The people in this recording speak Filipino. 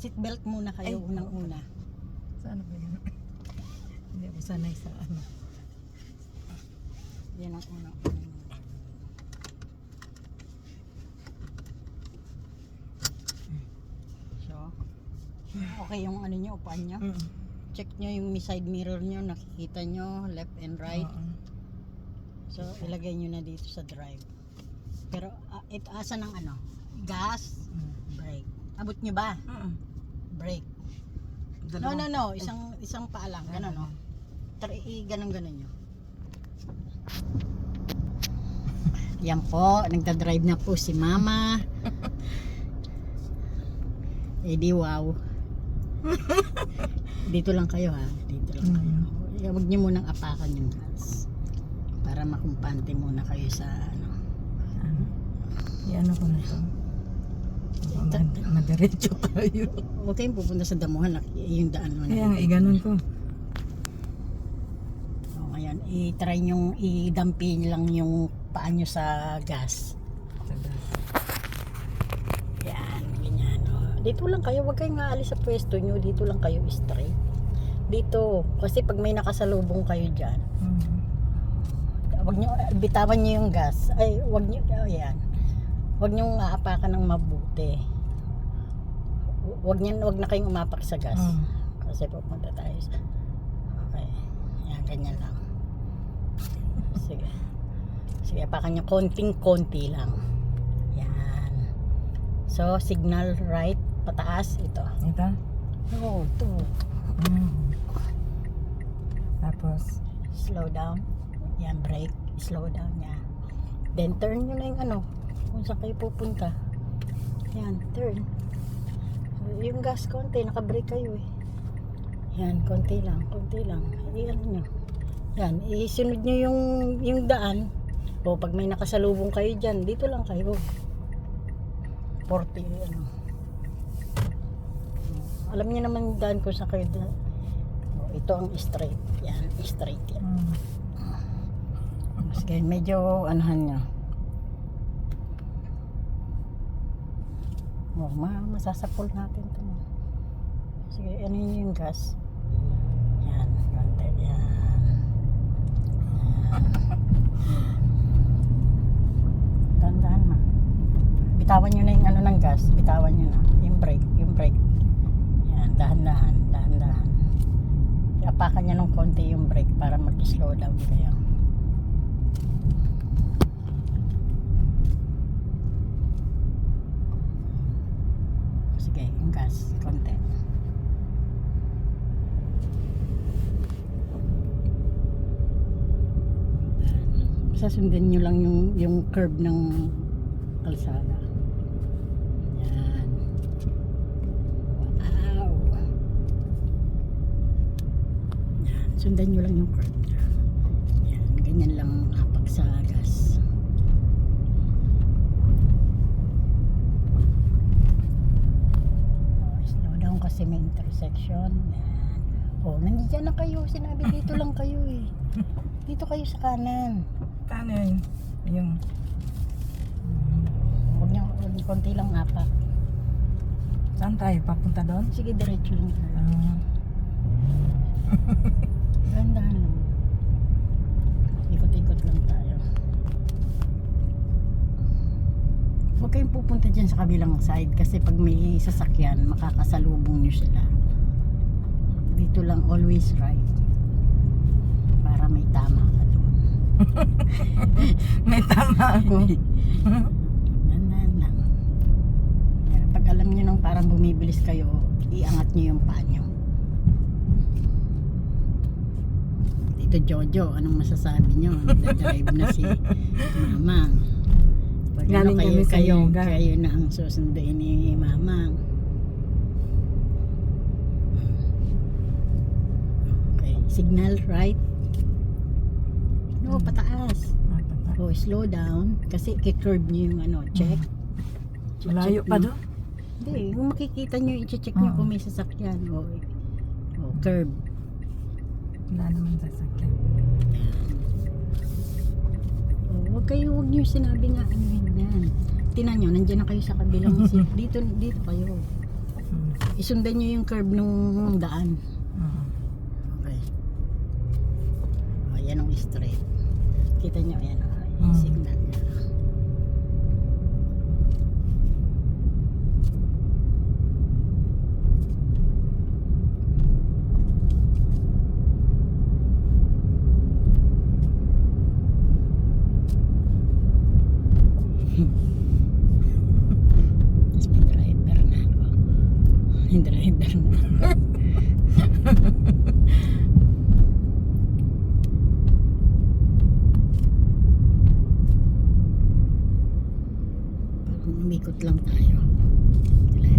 Seatbelt muna kayo unang-una. Saan ba yun? Hindi ako sanay sa ano. Yan ang unang-una. So, okay yung ano nyo, upuan nyo. Check nyo yung side mirror nyo, nakikita nyo, left and right. So, ilagay nyo na dito sa drive. Pero, ito asa ng ano? Gas, brake. Abot nyo ba? Brake. No. Isang paa lang. Ganun, no? Ganun nyo. Yan po, nagda-drive na po si Mama. Di wow. Dito lang kayo ha. Dito lang kayo. Huwag nyo munang apakan yung gas. Para makumpante muna kayo sa ano. Ano ko na to? Madiretso kayo. Huwag kayong pupunta sa damuhan. Yung daan mo na. Kaya nga, iganon ko. So, ngayon, i-try nyong i-dampi lang yung paa nyo sa gas. Yan, ganyan. Dito lang kayo. Huwag kayong aalis sa pwesto nyo. Dito lang kayo straight. Dito. Kasi pag may nakasalubong kayo dyan, wag nyo, bitawan nyo yung gas. Ay, wag nyo, yan. Wag nyo aapakan ng mabuti. Wag na kayong umapak sa gas. Kasi pupunta tayo sa... Okay. Yan, ganyan lang. Sige. Sige, apakan nyo konting-konti lang. Yan. So, signal right, pataas, ito. Ito? Oo, ito. Tapos? Slow down. Yan, brake. Slow down yan. Then, turn nyo na yung ano, kung saan kayo pupunta. Yan, turn. Yung gas, konti. Naka-brake kayo eh. Yan, konti lang. Iyan nyo. Yan, isunod nyo yung daan. O, pag may nakasalubong kayo dyan, dito lang kayo. 40, ano. Alam niyo naman yung daan kung saan kayo daan. Ito ang straight. Yan, straight yan. Sige, medyo anahan nyo. Masasapol natin ito. Sige, ano yung gas? Yan, konti. Yan. Dahan-dahan na. Bitawan nyo na yung ano ng gas. Bitawan nyo na. Yung brake. Yan, dahan-dahan. Apakan nyo ng konti yung brake para mag-slow down kayo. Sige, yung gas, konti. Sasundin nyo lang yung curve ng kalsada. Yan. Wow. Yan, sundan nyo lang yung curve. Yan, ganyan lang apak sa gas. Kasi may intersection. Oh, nandiyan na kayo. Sinabi dito lang kayo eh. Dito kayo sa kanan. Kanan? Yung... Huwag niyo, konti lang apak. Saan tayo? Papunta doon? Sige, diretso lang. Dahan-dahan lang. Ikot-ikot lang tayo. Huwag kayong pupunta dyan sa kabilang side kasi pag may sasakyan, makakasalubong nyo sila. Dito lang, always right. Para may tama ka doon. May tama ako. Dahan-dahan lang. Pag alam nyo nang parang bumibilis kayo, iangat nyo yung paa nyo. Dito Jojo, anong masasabi nyo? Nagdadrive na si Mama. Pag ano kayo na ang susunduin ni Mama. Okay, signal right. No, pataas. O, slow down kasi i-curve nyo yung ano, check. Malayo pa doon? Hindi, yung makikita nyo, i-check nyo kung may sasakyan. O, curve. Wala naman sasakyan. Huwag nyo sinabi nga ano yan. Tinan nyo, nandiyan na kayo sa kabilang seat. Dito kayo. Isundan nyo yung curve nung daan. Oo. Okay. O, yan ang straight. Kita nyo, ayan. O. Mm.